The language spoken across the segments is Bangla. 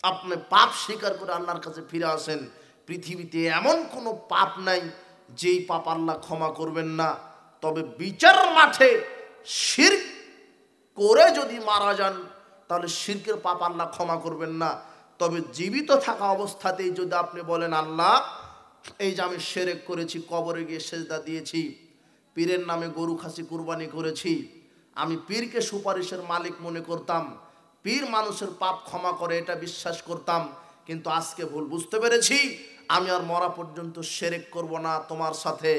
আপনি পাপ স্বীকার করে আল্লাহর কাছে ফিরে আসেন। পৃথিবীতে এমন কোনো পাপ নাই যেই পাপ আল্লাহ ক্ষমা করবেন না। তবে বিচার মাঠে শিরক করে যদি মারা যান তাহলে শিরকের পাপ আল্লাহ ক্ষমা করবেন না। তবে জীবিত থাকা অবস্থাতেই যদি আপনি বলেন আল্লাহ এই যে আমি শিরক করেছি, কবরে গিয়ে সেজদা দিয়েছি, পীরের নামে গরু খাসি কুরবানি করেছি, আমি পীরকে সুপারিশের মালিক মনে করতাম, পীর মানুষের পাপ ক্ষমা করে এটা বিশ্বাস করতাম, কিন্তু আজকে ভুল বুঝতে পেরেছি, আমি আর মরা পর্যন্ত শিরক করব না তোমার সাথে।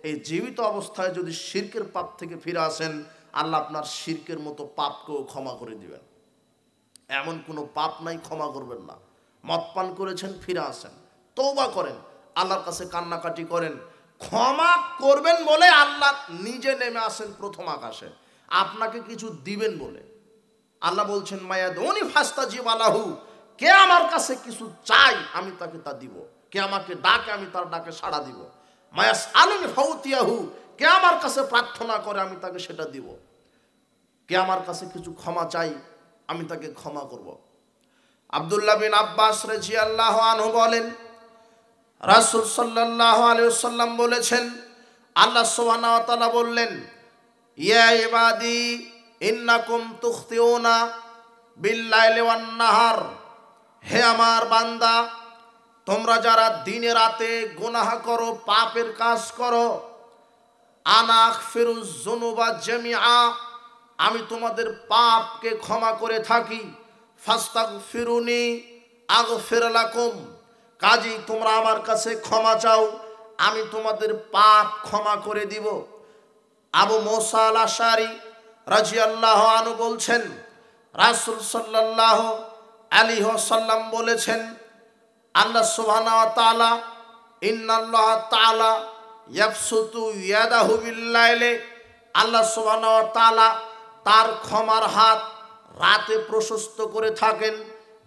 এই জীবিত অবস্থায় যদি শিরকের পাপ থেকে ফিরে আসেন আল্লাহ আপনার শিরকের মতো পাপকেও ক্ষমা করে দিবেন। এমন কোনো পাপ নাই ক্ষমা করবেন না। মদ পান করেছেন, ফিরে আসেন, তওবা করেন, আল্লাহর কাছে কান্নাকাটি করেন, ক্ষমা করবেন বলে আল্লাহ নিজে নেমে আসেন প্রথম আকাশে আপনাকে কিছু দিবেন বলে। আল্লাহ বলছেন মায়াদুনি ফাস্তাজিব লাহু, কে আমার কাছে কিছু চাই আমি তাকে তা দিব, কে আমাকে ডাকে আমি তার ডাকে সাড়া দিব। মায়াস আলুনি ফাউতিয়াহু, কে আমার কাছে প্রার্থনা করে আমি তাকে সেটা দিব। কে আমার কাছে কিছু ক্ষমা চাই আমি তাকে ক্ষমা করব। আব্দুল্লাহ বিন আব্বাস রাদিয়াল্লাহু আনহু বলেন রাসূল সাল্লাল্লাহু আলাইহি ওয়াসাল্লাম বলেছেন, আল্লাহ সুবহানাহু ওয়া তাআলা বললেন ইয়া ইবাদি ইন্নাকুম তুখতিউনা বিল্লাইলি ওয়ান নাহার, হে আমার বান্দা তোমরা যারা দিনে রাতে গুনাহ করো, পাপের কাজ করো, আনা আগফিরুজ যুনুবা জামিআ, আমি তোমাদের পাপকে ক্ষমা করে থাকি, ফাস্তাগফিরুনি আগফির লাকুম, কাজেই তোমরা আমার কাছে ক্ষমা চাও আমি তোমাদের পাপ ক্ষমা করে দিব। আবু মুসা আল আশআরী রাদিয়াল্লাহু আনহু বলছেন রাসূল সাল্লাল্লাহু আলাইহি ওয়াসাল্লাম বলেছেন আল্লাহ সুবহানাহু ওয়া তাআলা ইন্নাল্লাহ তাআলা ইয়াবসুতু ইয়াদাহু বিল্লাইলি, আল্লাহ সুবহানাহু ওয়া তাআলা তার ক্ষমার হাত রাতে প্রশস্ত করে থাকেন,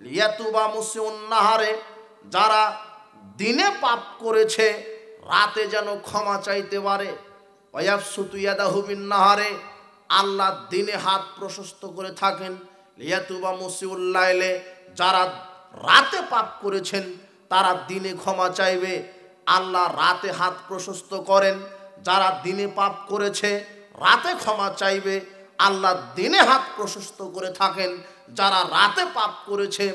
লিয়াতুবা মুসিউন নাহারে, যারা দিনে পাপ করেছে রাতে যেন ক্ষমা চাইতে পারে। ওয়ায়াবসুতু ইয়াদাহু বিন নাহারে, আল্লাহ দিনে হাত প্রশস্ত করে থাকেন, লিয়াতুবা মুসিউল লাইলে, যারা রাতে পাপ করেছেন তারা দিনে ক্ষমা চাইবে। আল্লাহ রাতে হাত প্রশস্ত করেন, যারা দিনে পাপ করেছে রাতে ক্ষমা চাইবে। আল্লাহ দিনে হাত প্রশস্ত করে থাকেন, যারা রাতে পাপ করেছে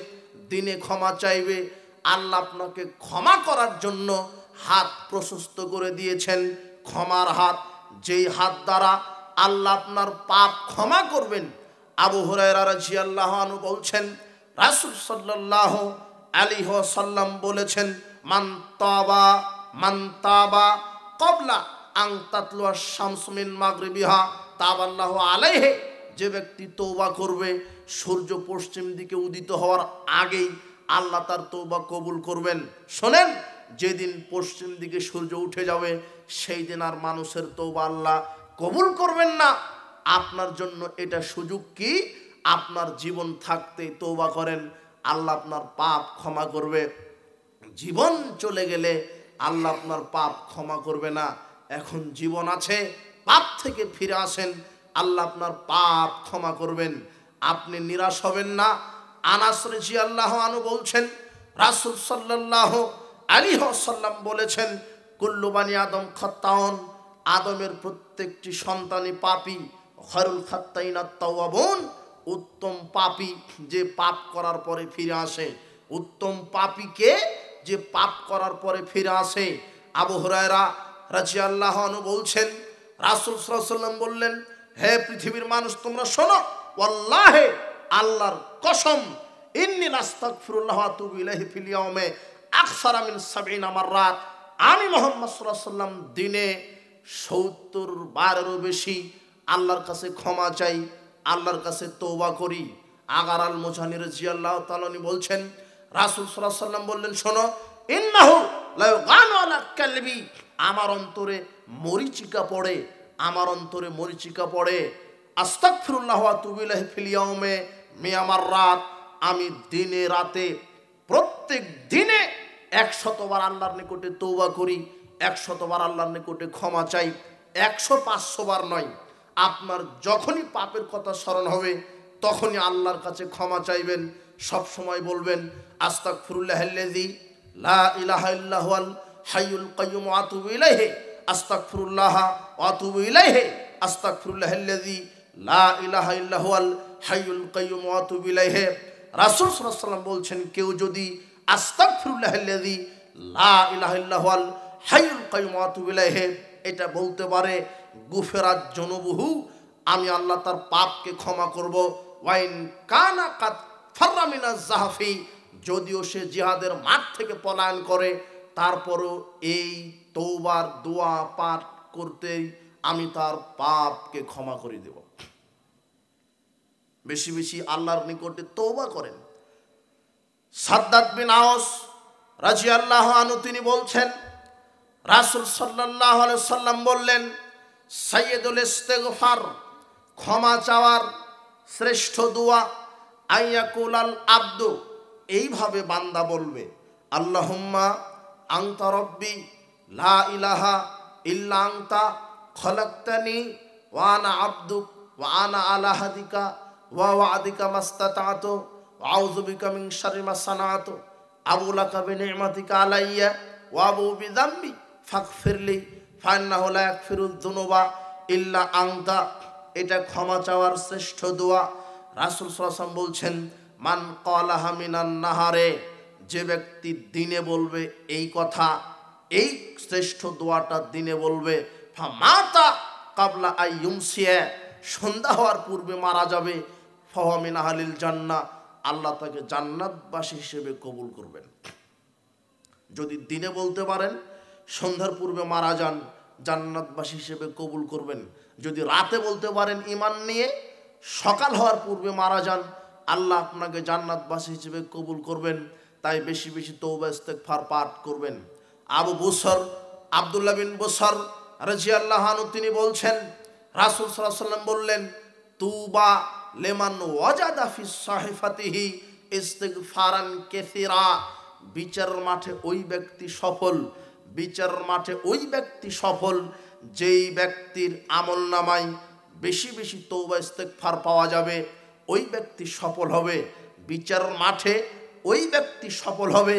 দিনে ক্ষমা চাইবে। আল্লাহ আপনাকে ক্ষমা করার জন্য হাত প্রশস্ত করে দিয়েছেন, ক্ষমার হাত, যেই হাত দ্বারা আল্লাহ আপনার পাপ ক্ষমা করবেন। আবু হুরায়রা রাদিয়াল্লাহু আনহু বলছেন রাসূল সাল্লাল্লাহু আলাইহি ওয়াসাল্লাম বলেছেন মান তাবা ক্বাবলা আন তাতলুয়া শামসু মিন মাগরিবিহা তাবাল্লাহু আলাইহি, যে ব্যক্তি তওবা করবে সূর্য পশ্চিম দিকে উদিত হওয়ার আগেই আল্লাহ তার তওবা কবুল করবেন। শোনেন, যেদিন পশ্চিম দিকে সূর্য উঠে যাবে সেই দিন আর মানুষের তওবা আল্লাহ কবুল করবেন না। আপনার জন্য এটা সুযোগ কি, আপনার জীবন থাকতেই তওবা করেন, আল্লাহ আপনার পাপ ক্ষমা করবে। জীবন চলে গেলে আল্লাহ আপনার পাপ ক্ষমা করবে না। এখন জীবন আছে, পাপ থেকে ফিরে আসেন, আল্লাহ আপনার পাপ ক্ষমা করবেন। আপনি নিরাশ হবেন না। আনাস রাদিয়াল্লাহু আনহু বলছেন রাসূল সাল্লাল্লাহু আলাইহি ওয়াসাল্লাম বলেছেন কুল্লু বানি আদম খাত্তাউন, আদমের প্রত্যেকটি সন্তানই পাপী, খায়রুল খাত্তাইনাত তাওয়াবুন, উত্তম পাপী যে পাপ করার পরে ফিরে আসে। উত্তম পাপীকে যে পাপ করার পরে ফিরে আসে। আবু হুরায়রা রাদিয়াল্লাহু আনহু বলছেন রাসূল সাল্লাল্লাহু আলাইহি ওয়াসাল্লাম বললেন, হে পৃথিবীর মানুষ তোমরা শোনো, ওয়াল্লাহি আল্লাহর কসম, ইন্নী লাস্তাগফিরুল্লাহ ওয়া আতুবু ইলাইহি ফিল ইয়াউমে আকসারা মিন ৭০ মাররাত, আমি মুহাম্মদ সাল্লাল্লাহু আলাইহি ওয়াসাল্লাম দিনে ৭০ বারেরও বেশি আল্লাহর কাছে ক্ষমা চাই, আল্লাহর কাছে তওবা করি। আগার আল মুজানি রাদিয়াল্লাহু তাআলা বলছেন রাসূল সাল্লাল্লাহু আলাইহি ওয়াসাল্লাম বললেন, শোনো, ইন্নাহু লা ইউগানু আলা কালবি, আমার অন্তরে মরিচিকা পড়ে, আমার অন্তরে মরিচিকা পড়ে। আস্তাগফিরুল্লাহ ওয়া আতুবু ইলাইহি ফিল ইয়াউমে মিয়া মাররাত, আমি দিনে রাতে প্রত্যেক দিনে ১০০ বার আল্লাহর নিকটে তওবা করি, ১০০ বার আল্লাহর নিকটে ক্ষমা চাই, ১০০-৫০০ বার নয়। আপনার যখনই পাপের কথা স্মরণ হবে তখনই আল্লাহর কাছে ক্ষমা চাইবেন। সব সময় বলবেন আস্তাগফিরুল্লাহাল্লাযী লা ইলাহা ইল্লা হুয়াল হাইয়ুল কাইয়্যুম ওয়া আতুবু ইলাইহি, আস্তাগফিরুল্লাহ ওয়া আতুবু ইলাইহি, আস্তাগফিরুল্লাহাল্লাযী লা ইলাহা ইল্লা হুয়াল হাইয়ুল কাইয়্যুম ওয়া আতুবু ইলাইহি। রাসূল সাল্লাল্লাহু আলাইহি ওয়াসাল্লাম বলছেন, কেউ যদি আস্তাগফিরুল্লাহাল্লাযী লা ইলাহা ইল্লা হুয়াল হাইয়ুল কাইয়্যুম ওয়া আতুবু ইলাইহি এটা বলতে পারে, গুফিরাত যুনুবুহু, আমি আল্লাহ তার পাপকে ক্ষমা করব। ওয়াইন কানা কাদ ফাররা মিনাজ জাহফি, যদিও সে জিহাদের মাঠ থেকে পলায়ন করে, তারপরও এই তওবার দোয়া পাঠ করতেই আমি তার পাপকে ক্ষমা করে দেব। বেশি বেশি আল্লাহর নিকটে তওবা করেন। সাদ্দাদ বিন আওস রাদিয়াল্লাহু আনহু তিনি বলছেন, রাসূল সাল্লাল্লাহু আলাইহি সাল্লাম বললেন, সাইয়্যিদুল ইস্তিগফার, ক্ষমা চাওয়ার শ্রেষ্ঠ দোয়া, আইয়াকুলাল আব্দু, এইভাবে বান্দা বলবে, আল্লাহুম্মা আনতা রব্বি লা ইলাহা ইল্লা আনতা খলাকতানি ওয়া আনা আবদুক ওয়া আনা আলা হাদিকা ওয়া ওয়াদিকা মাস্তাতাতু ওয়া আউযু বিকা মিন শাররি মা সানাতু আবু লাকা বিনি'মাতিকা আলাইয়া ওয়া আবু বিযামবি ফাগফিরলি ফাইন্নাহু লা ইয়াগফিরুয যুনুবা ইল্লা আনতা। এটা ক্ষমা চাওয়ার শ্রেষ্ঠ দোয়া। রাসূল সাল্লাল্লাহু আলাইহি ওয়াসাল্লাম বলছেন, মান ক্বালাহা মিনান নাহারে, যে ব্যক্তি দিনে বলবে এই কথা, এই শ্রেষ্ঠ দোয়াটা দিনে বলবে, ফামাতা কাবলা আইয়ুমসিয়া, সন্ধ্যা হওয়ার পূর্বে মারা যাবে, ফাহুয়া মিন আহলিল জান্নাহ, আল্লাহ তাকে জান্নাতবাসী হিসেবে কবুল করবেন। যদি দিনে বলতে পারেন, সন্ধ্যার পূর্বে মারা যান, জান্নাতবাসী হিসেবে কবুল করবেন। যদি রাতে বলতে পারেন ঈমান নিয়ে, সকাল হওয়ার পূর্বে মারা যান, আল্লাহ আপনাকে জান্নাতবাসী হিসেবে কবুল করবেন। তাই বেশি বেশি তওবা ইস্তেগফার পাঠ করবেন। আবু বুসর আব্দুল্লাহ বিন বুসর রাদিয়াল্লাহু আনহু তিনি বলছেন, রাসূল সাল্লাল্লাহু আলাইহি ওয়াসাল্লাম বললেন, তুবা লিমান ওয়াজাদা ফিস সাহিফাতিহি ইস্তিগফারান কাসীরা, বিচারের মাঠে ওই ব্যক্তি সফল, বিচারের মাঠে ওই ব্যক্তি সফল যেই ব্যক্তির আমলনামায় বেশি বেশি তওবা ইস্তেগফার পাওয়া যাবে, ওই ব্যক্তি সফল হবে। বিচারের মাঠে ওই ব্যক্তি সফল হবে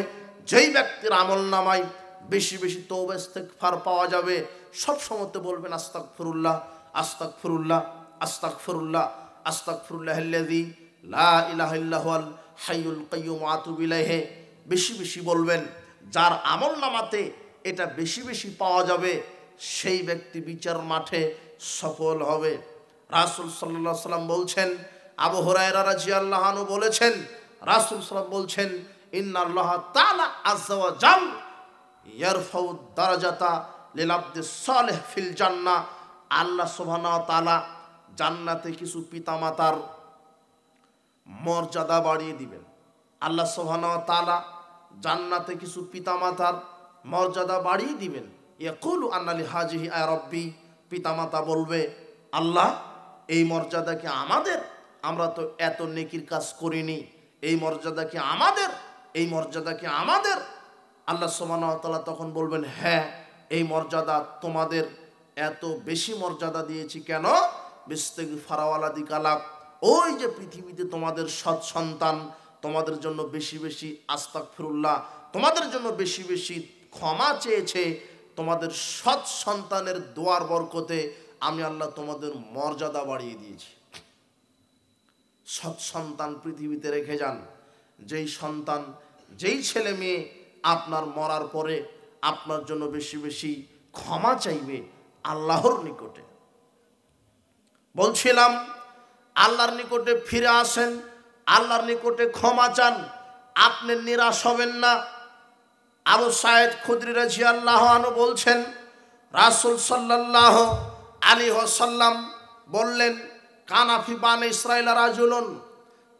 যেই ব্যক্তির আমলনামায় বেশি বেশি তওবা ইস্তেগফার পাওয়া যাবে। সব সময়তে বলবেন আস্তাগফিরুল্লাহ আস্তাগফিরুল্লাহ আস্তাগফিরুল্লাহ আস্তাগফিরুল্লাহাল্লাযী লা ইলাহা ইল্লা হুয়াল হাইয়ুল কাইয়্যুম ওয়া আতুবু ইলাইহি, বেশি বেশি বলবেন। যার আমলনামাতে এটা বেশি বেশি পাওয়া যাবে, সেই ব্যক্তি বিচার মাঠে সফল হবে। রাসূল সাল্লাল্লাহু আলাইহি ওয়াসাল্লাম বলছেন, আবু হুরায়রা রাদিয়াল্লাহু আনহু বলেছেন, রাসূল সাল্লাল্লাহু বলছেন, ইন্নাল্লাহ তাআলা আযজা ওয়া জাল ইয়ারফাউ দারাজাতা লিল আবদিস সালিহ ফিল জান্নাহ, আল্লাহ সুবহানাহু ওয়া তাআলা জান্নাতে কিছু পিতামাতার মর্যাদা বাড়িয়ে দিবেন। আল্লাহ সুবহানাহু ওয়া তাআলা জান্নাতে কিছু পিতামাতার মর্যাদা বাড়িয়ে দিবেন। ইয়াকুলু আন্না লিহাজিহি আয়া রব্বি, পিতামাতা বলবে, আল্লাহ এই মর্যাদা কি আমাদের? আমরা তো এত নেকির কাজ করিনি, এই মর্যাদা কি আমাদের? এই মর্যাদা কি আমাদের? আল্লাহ সুবহানাহু ওয়া তাআলা তখন বলবেন, হ্যাঁ এই মর্যাদা তোমাদের। এত বেশি মর্যাদা দিয়েছি কেন? বিস্তিগফারওয়ালা দিকালাক, ওই যে পৃথিবীতে তোমাদের সৎ সন্তান তোমাদের জন্য বেশি বেশি আস্তাগফিরুল্লাহ, তোমাদের জন্য বেশি বেশি ক্ষমা চেয়েছে, তোমাদের সৎ সন্তানের দোয়ার বরকতে আমি আল্লাহ তোমাদের মর্যাদা বাড়িয়ে দিয়েছি। সৎ সন্তান পৃথিবীতে রেখে যান, যেই সন্তান, যেই ছেলে মেয়ে আপনার মরার পরে আপনার জন্য বেশি বেশি ক্ষমা চাইবে আল্লাহর নিকটে। বলছিলাম, আল্লাহর নিকটে ফিরে আসেন, আল্লাহর নিকটে ক্ষমা চান, আপনি নিরাশ হবেন না। আবু সাঈদ খুদরি রাদিয়াল্লাহু আনহু বলছেন, রাসূল সাল্লাল্লাহু আলাইহি ওয়াসাল্লাম বললেন, কানাফি বানি ইসরাঈল রাজুলুন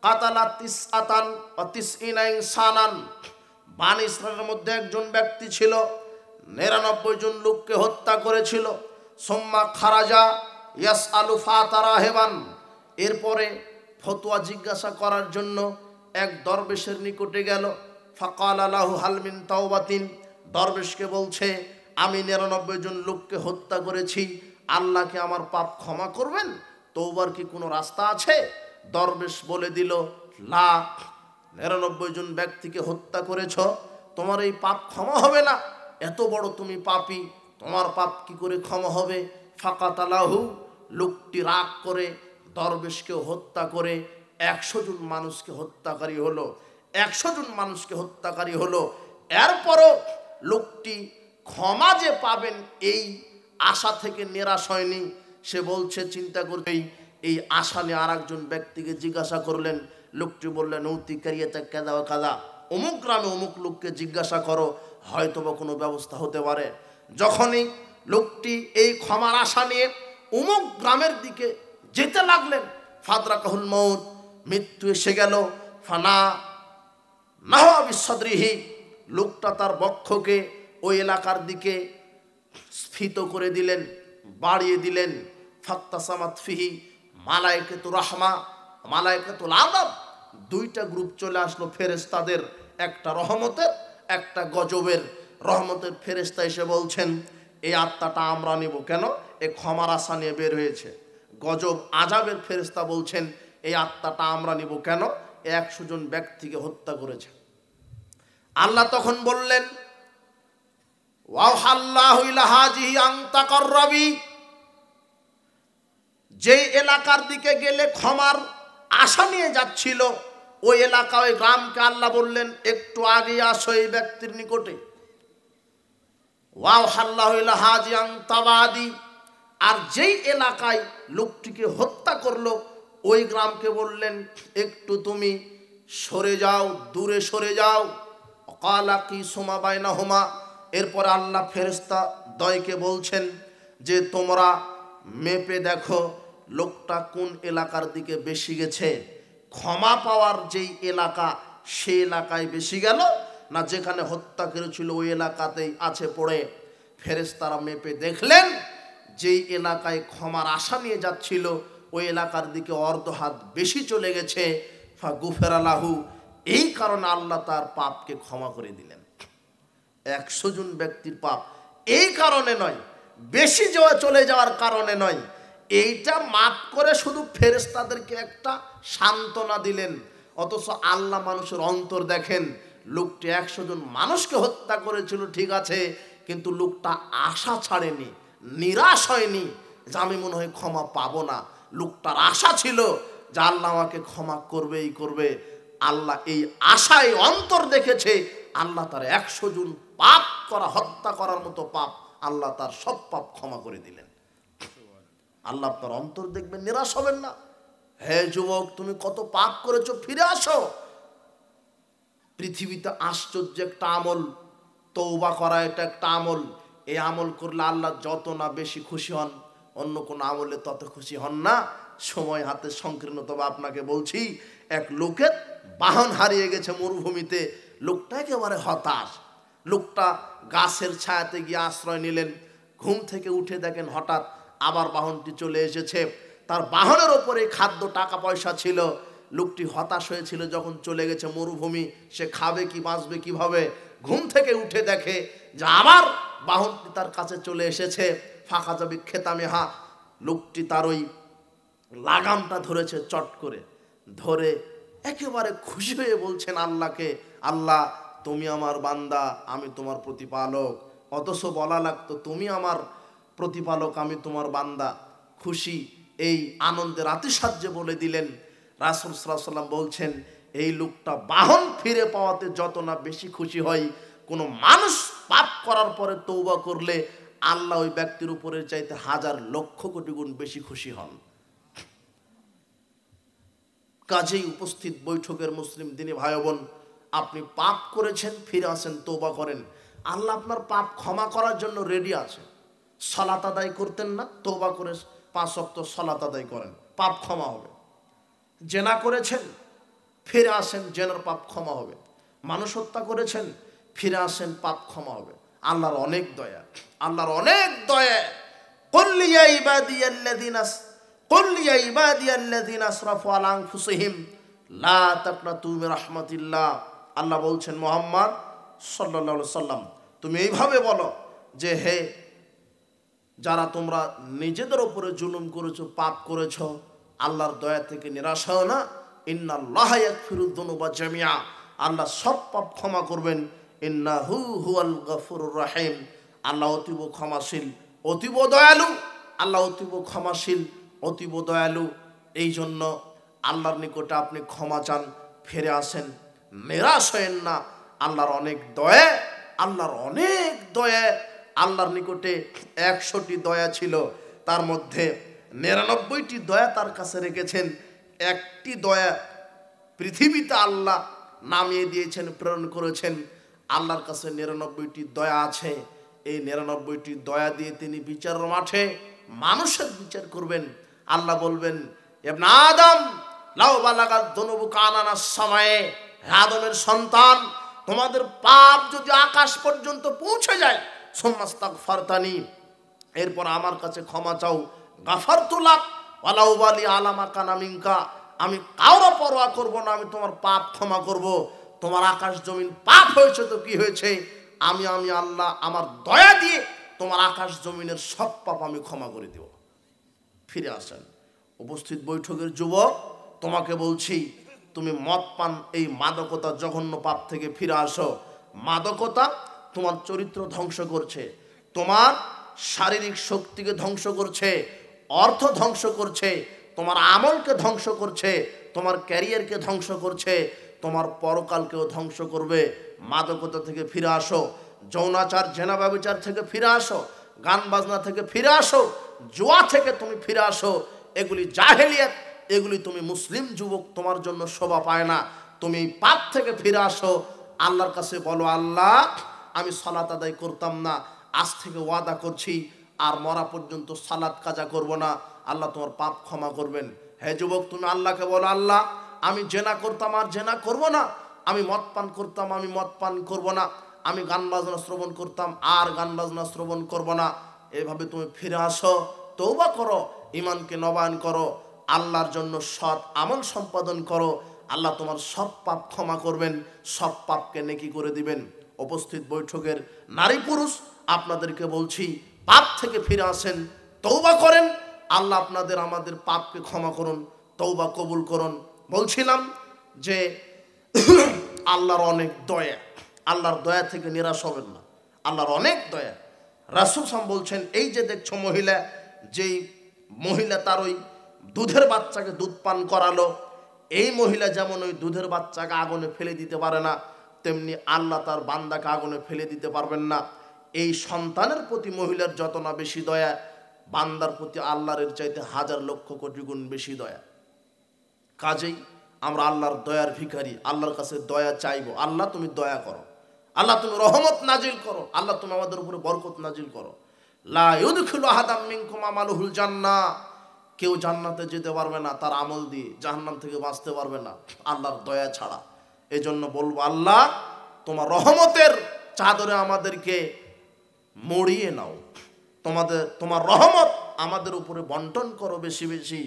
কাতালা তিসআতান ওয়া তিসঈনা ইনসানান, বানি ইসরাঈলের মধ্যে একজন ব্যক্তি ছিল 99 জন লোককে হত্যা করেছিল। সুম্মা খারাজা ইয়াসআলু ফাতারাহিবান, এরপরে ফতোয়া জিজ্ঞাসা করার জন্য এক দরবেশের নিকটে গেল। ফাকালা লাহু হাল মিন তাওবাতিন, দরবেশকে বলছে, আমি 99 জন লোককে হত্যা করেছি, আল্লাহকে আমার পাপ ক্ষমা করবেন? তওবার কি কোনো রাস্তা আছে? দরবেশ বলে দিল, লা 99 জন ব্যক্তিকে হত্যা করেছ, তোমার এই পাপ ক্ষমা হবে না, এত বড় তুমি পাপী, তোমার পাপ কি করে ক্ষমা হবে? ফাকাতালাহু, লোকটি রাগ করে দরবেশকে হত্যা করে 100 জন মানুষকে হত্যাকারী হলো, 100 জন মানুষকে হত্যাকারী হলো। এরপরও লোকটি ক্ষমা যে পাবেন এই আশা থেকে নিরাশ হয়নি। সে বলছে, চিন্তা করতেই এই আশা নিয়ে আর একজন ব্যক্তিকে জিজ্ঞাসা করলেন। লোকটি বললেন, নৌতি কারিয়াতে কাদা কাদা, অমুক গ্রামে অমুক লোককে জিজ্ঞাসা করো, হয়তো বা কোনো ব্যবস্থা হতে পারে। যখনই লোকটি এই ক্ষমার আশা নিয়ে অমুক গ্রামের দিকে যেতে লাগলেন, ফাদরাকাহুল মউত, মৃত্যু এসে গেল। ফানা নাহা বিসদরিহি, লোকটা তার বক্ষকে ওই এলাকার দিকে স্ফীত করে দিলেন, বাড়িয়ে দিলেন। ফাক্তাসামাত ফিহি মালায়েকাতুর রাহমা, মালায়েকাতুল আযাব, দুইটা গ্রুপ চলে আসলো ফেরেশতাদের, একটা রহমতের একটা গজবের। রহমতের ফেরেশতা এসে বলছেন, এই আত্মাটা আমরা নিব কেন? এ ক্ষমার আশা নিয়ে বের হয়েছে। গজব আযাবের ফেরেশতা বলছেন, এই আত্মাটা আমরা নিব কেন? 100 জন ব্যক্তিকে হত্যা করেছে। আল্লাহ তখন বললেন, ওয়াহাল্লাহু ইলা হাজিহি আন তাকাররাবি, যে এলাকার দিকে গেলে ক্ষমার আশা নিয়ে যাচ্ছিল, ওই এলাকা ওই গ্রামকে আল্লাহ বললেন, একটু আগে আসো এই ব্যক্তির নিকটে। ওয়াহাল্লাহু ইলা হাজি আন তাবাদি, আর যেই এলাকায় লোকটিকে হত্যা করলো ওই গ্রামকে বললেন, একটু তুমি সরে যাও, দূরে সরে যাও। ক্বালা কিসমা বাইনাহুমা, এরপর আল্লাহ ফেরেশতা দ্বয়কে বলছেন যে তোমরা মেপে দেখো লোকটা কোন এলাকার দিকে বেশি গেছে। ক্ষমা পাওয়ার যেই এলাকা সেই এলাকায় বেশি গেল, না যেখানে হত্যা করেছিল ওই এলাকাতেই আছে পড়ে। ফেরেশতারা মেপে দেখলেন যেই এলাকায় ক্ষমার আশা নিয়ে যাচ্ছিল ওই এলাকার দিকে অর্ধ হাত বেশি চলে গেছে। ফাগুফিরা লাহু, এই কারণে আল্লাহ তার পাপকে ক্ষমা করে দিলেন। 100 জন ব্যক্তির পাপ এই কারণে নয়, বেশি চলে যাওয়ার কারণে নয়, এইটা মাফ করে শুধু ফেরেশতাদেরকে একটা সান্ত্বনা দিলেন। অথচ আল্লাহ মানুষের অন্তর দেখেন। লোকটি 100 জন মানুষকে হত্যা করেছিল ঠিক আছে, কিন্তু লোকটা আশা ছাড়েনি, নিরাশ হয়নি যে আমি মনে হয় ক্ষমা পাবো না। লোকটার আশা ছিল যে আল্লাহ আমাকে ক্ষমা করবেই করবে। আল্লাহ এই আশায় অন্তর দেখেছে, আল্লাহ তার 100 জন পাপ করা, হত্যা করার মতো পাপ, আল্লাহ তার সব পাপ ক্ষমা করে দিলেন। আল্লাহ আপনার অন্তর দেখবেন, নিরাশ হবেন না। হে যুবক, তুমি কত পাপ করেছো, ফিরে আসো। পৃথিবীতে আশ্চর্য একটা আমল তওবা করা, এটা একটা আমল। এই আমল করলে আল্লাহ যত না বেশি খুশি হন, অন্য কোন আমলে তত খুশি হন না। সময় হাতে সংকীর্ণ, তবে আপনাকে বলছি, এক লোকের বাহন হারিয়ে গেছে মরুভূমিতে। লোকটা একেবারে হতাশ। লোকটা গাছের ছায়াতে গিয়ে আশ্রয় নিলেন। ঘুম থেকে উঠে দেখেন হঠাৎ আবার বাহনটি চলে এসেছে। তার বাহনের ওপরে খাদ্য, টাকা পয়সা ছিল। লোকটি হতাশ হয়েছিল, যখন চলে গেছে মরুভূমি, সে খাবে কি, বাঁচবে কিভাবে? ঘুম থেকে উঠে দেখে যে আবার বাহনটি তার কাছে চলে এসেছে। ফাঁকা যাবে খেতামেহা, লোকটি তার ওই লাগামটা ধরেছে, চট করে ধরে একেবারে খুশি হয়ে বলছেন আল্লাহকে, আল্লাহ তুমি আমার বান্দা, আমি তোমার প্রতিপালক। অথচ বলা লাগতো তুমি আমার প্রতিপালক, আমি তোমার বান্দা। খুশি, এই আনন্দের আতিশয্যে বলে দিলেন। রাসূল সাল্লাল্লাহু আলাইহি ওয়াসাল্লাম বলছেন, এই লোকটা বাহন ফিরে পাওয়াতে যত না বেশি খুশি হয়, কোনো মানুষ পাপ করার পরে তওবা করলে আল্লাহ ওই ব্যক্তির উপরে চাইতে 1000 লক্ষ কোটি গুণ বেশি খুশি হন। কাজেই উপস্থিত বৈঠকের মুসলিম দিনী ভাই বোন, আপনি পাপ করেছেন, ফিরে আসেন, তওবা করেন। আল্লাহ আপনার পাপ ক্ষমা করার জন্য রেডি আছে। সালাত আদায় করতেন না, তওবা করে 5 ওয়াক্ত সালাত আদায় করেন, পাপ ক্ষমা হবে। জেনা করেছেন, ফিরে আসেন, জেনার পাপ ক্ষমা হবে। মানুষ হত্যা করেছেন, ফিরে আসেন, পাপ ক্ষমা হবে। আল্লাহর অনেক দয়া, আল্লাহর অনেক দয়া। কুল ইয়া ইবাদিয়াল্লাযিনা আসরাফু আলা আনফুসিহিম লা তাকনাতু মির রাহমাতিল্লাহ। আল্লাহ বলছেন, মুহাম্মদ সাল্লাল্লাহু আলাইহি সাল্লাম, তুমি এইভাবে বলো যে হে যারা তোমরা নিজেদের উপরে জুলুম করেছো, পাপ করেছো, আল্লাহর দয়া থেকে নিরাশ হও না। ইন্নাল্লাহা ইয়াগফিরুয যুনুবা জামিআ, আল্লাহ সব পাপ ক্ষমা করবেন। ইন্নাহু হুয়াল গফুরুর রহিম, আল্লাহ অতীব ক্ষমাশীল, অতীব দয়ালু। আল্লাহ অতীব ক্ষমাশীল, অতীব দয়ালু। এই জন্য আল্লাহর নিকটে আপনি ক্ষমা চান, ফিরে আসেন, নিরাশ হয়েন না। আল্লাহর অনেক দয়া, আল্লাহর অনেক দয়া। আল্লাহর নিকটে 100টি দয়া ছিল, তার মধ্যে 99টি দয়া তার কাছে রেখেছেন। একটি দয়া পৃথিবীতে আল্লাহ নামিয়ে দিয়েছেন, প্রেরণ করেছেন। আল্লাহর কাছে 99টি দয়া আছে। এই 99টি দয়া দিয়ে তিনি বিচারের মাঠে মানুষের বিচার করবেন। আল্লাহ বলবেন, ইবনে আদম লাউ বালাগাত যুনুবুকা আনানাস সামায়ে, হে আদমের সন্তান, তোমাদের পাপ যদি আকাশ পর্যন্ত পৌঁছে যায়, সুম্মাস্তাগফারতানি, এরপর আমার কাছে ক্ষমা চাও, গাফারতু লাক ওয়ালা উবালি আলা মা কানা মিনকা, আমি কারো পরোয়া করব না, আমি তোমার পাপ ক্ষমা করব। তোমার আকাশ জমিন পাপ হয়েছে তো কি হয়েছে, আমি আল্লাহ আমার দয়া দিয়ে তোমার আকাশ জমিনের সব পাপ আমি ক্ষমা করে দেব। ফিরে আসেন। উপস্থিত বৈঠকের যুবক, তোমাকে বলছি, তুমি মদ পান, এই মাদকতা জঘন্য পাপ থেকে ফিরে আসো। মাদকতা তোমার চরিত্র ধ্বংস করছে, তোমার শারীরিক শক্তিকে ধ্বংস করছে, অর্থ ধ্বংস করছে, তোমার আমলকে ধ্বংস করছে, তোমার ক্যারিয়ারকে ধ্বংস করছে, তোমার পরকালকেও ধ্বংস করবে। মাদকতা থেকে ফিরে আসো, যৌনাচার জেনা ব্যভিচার থেকে ফিরে আসো, গান বাজনা থেকে ফিরে আসো, জুয়া থেকে তুমি ফিরে আসো। এগুলি জাহেলিয়াত, এগুলি তুমি মুসলিম যুবক, তোমার জন্য শোভা পায় না। তুমি পাপ থেকে ফিরে আসো, আল্লাহর কাছে বলো, আল্লাহ আমি সালাত আদায় করতাম না, আজ থেকে ওয়াদা করছি আর মরা পর্যন্ত সালাত কাজা করব না। আল্লাহ তোমার পাপ ক্ষমা করবেন। হে যুবক, তুমি আল্লাহকে বলো, আল্লাহ আমি জেনা করতাম আর জেনা করব না, আমি মদ পান করতাম আমি মদ পান করব না, আমি গান বাজনা শ্রবণ করতাম আর গান বাজনা শ্রবণ করব না। এভাবে তুমি ফিরে আসো, তওবা করো, ঈমানকে নবায়ন করো, আল্লাহর জন্য সৎ আমল সম্পাদন করো। আল্লাহ তোমার সব পাপ ক্ষমা করবেন, সব পাপকে নেকি করে দিবেন। উপস্থিত বৈঠকের নারী পুরুষ, আপনাদেরকে বলছি, পাপ থেকে ফিরে আসেন, তওবা করেন, আল্লাহ আপনাদের আমাদের পাপকে ক্ষমা করুন, তওবা কবুল করুন। বলছিলাম যে আল্লাহর অনেক দয়া, আল্লাহর দয়া থেকে নিরাশ হবেন না, আল্লাহর অনেক দয়া। রাসূল সাল্লাল্লাহু বলছেন, এই যে দেখছো মহিলা, যেই মহিলা তার ওই দুধের বাচ্চাকে দুধ পান করালো, এই মহিলা যেমন ওই দুধের বাচ্চাকে আগুনে ফেলে দিতে পারে না, তেমনি আল্লাহ তার বান্দাকে আগুনে ফেলে দিতে পারবেন না। এই সন্তানের প্রতি মহিলার যত না বেশি দয়া, বান্দার প্রতি আল্লাহর এর চাইতে হাজার লক্ষ কোটি গুণ বেশি দয়া। কাজেই আমরা আল্লাহর দয়ার ভিখারি, আল্লাহর কাছে দয়া চাইবো। আল্লাহ তুমি দয়া করো, আল্লাহ তুমি রহমত নাজিল করো, আল্লাহ তুমি আমাদের উপরে বরকত নাজিল করো। লা ইউদখিলু আহাদাম মিনকুম আমালুহুল জান্নাহ, কেউ জান্নাতে যেতে পারবে না তার আমল দিয়ে, জাহান্নাম থেকে বাঁচতে পারবে না আল্লাহর দয়া ছাড়া। এজন্য বলবো, আল্লাহ তোমার রহমতের চাদরে আমাদেরকে মড়িয়ে নাও, তোমার রহমত আমাদের উপরে বন্টন করো বেশি বেশি।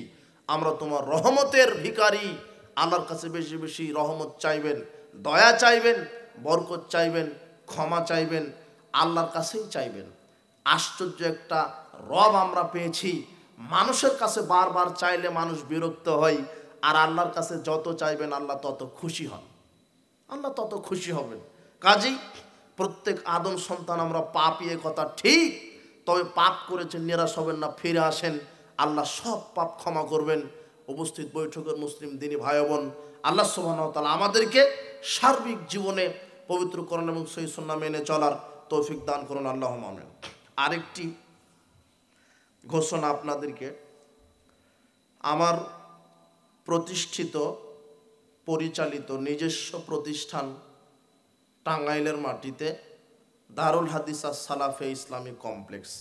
আমরা তোমার রহমতের ভিখারি, আল্লাহর কাছে বেশি বেশি রহমত চাইবেন, দয়া চাইবেন, বরকত চাইবেন, ক্ষমা চাইবেন, আল্লাহর কাছেই চাইবেন। আশ্চর্য একটা রব আমরা পেয়েছি, মানুষের কাছে বারবার চাইলে মানুষ বিরক্ত হয়, আর আল্লাহর কাছে যত চাইবেন আল্লাহ তত খুশি হন, আল্লাহ তত খুশি হবেন। কাজেই প্রত্যেক আদম সন্তান আমরা পাপী, এ কথা ঠিক, তবে পাপ করেছেন নিরাশ হবেন না, ফিরে আসেন, আল্লাহ সব পাপ ক্ষমা করবেন। উপস্থিত বৈঠকের মুসলিম দিনী ভাই বোন, আল্লাহ সুবহানাহু ওয়া তাআলা আমাদেরকে সার্বিক জীবনে পবিত্র কোরআন এবং সহিহ সুন্নাহ মেনে চলার তৌফিক দান করুন, আল্লাহুম্মা আমিন। আরেকটি ঘোষণা আপনাদেরকে, আমার প্রতিষ্ঠিত পরিচালিত নিজস্ব প্রতিষ্ঠান টাঙ্গাইলের মাটিতে দারুল হাদিস আস সালাফে ইসলামিক কমপ্লেক্স,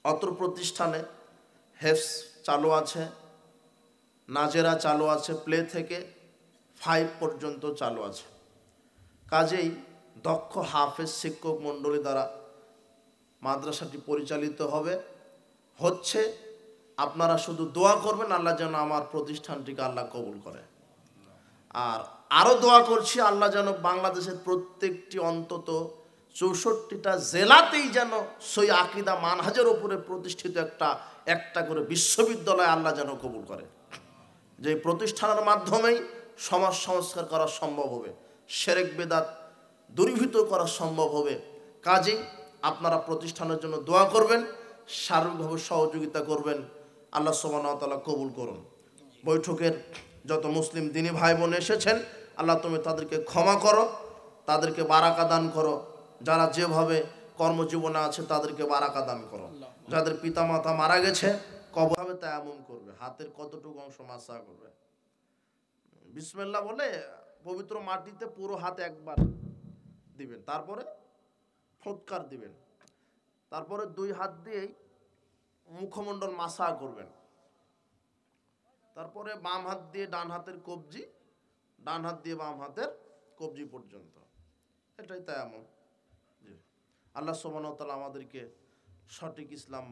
অত্র প্রতিষ্ঠানে হেফস চালু আছে, নাজেরা চালু আছে, প্লে থেকে 5 পর্যন্ত চালু আছে। কাজেই দক্ষ হাফেজ শিক্ষক মণ্ডলী দ্বারা মাদ্রাসাটি পরিচালিত হচ্ছে। আপনারা শুধু দোয়া করবেন, আল্লাহ যেন আমার প্রতিষ্ঠানটিকে আল্লাহ কবুল করে। আর আরও দোয়া করছি, আল্লাহ যেন বাংলাদেশের প্রত্যেকটি অন্তত 64টা জেলাতেই যেন সই আকিদা মানহাজের উপরে প্রতিষ্ঠিত একটা করে বিশ্ববিদ্যালয় আল্লাহ যেন কবুল করে। যে প্রতিষ্ঠানের মাধ্যমেই সমাজ সংস্কার করা সম্ভব হবে, শিরক বিদআত দূরীভূত করা সম্ভব হবে। কাজেই আপনারা প্রতিষ্ঠানের জন্য দোয়া করবেন, সার্বিকভাবে সহযোগিতা করবেন। আল্লাহ সুবহানাহু ওয়া তাআলা কবুল করুন। বৈঠকের যত মুসলিম দিনী ভাই বোন এসেছেন, আল্লাহ তুমি তাদেরকে ক্ষমা করো, তাদেরকে বারাকা দান করো। যারা যেভাবে কর্মজীবনে আছে তাদেরকে বারাকা দান করো। যাদের পিতামাতা মারা গেছে কবরে তায়াম্মুম করবে, হাতের কতটুকু অংশ মাসা করবে, বিসমিল্লাহ বলে পবিত্র মাটিতে পুরো হাত একবার দিবেন, তারপরে ফুৎকার দিবেন, তারপরে দুই হাত দিয়েই মুখমণ্ডল মাসা করবেন, তারপরে বাম হাত দিয়ে ডান হাতের কবজি, ডান হাত দিয়ে বাম হাতের কবজি পর্যন্ত, এটাই তায়াম্মুম। আল্লাহ সুবহানাহু ওয়া তাআলা আমাদেরকে সঠিক ইসলাম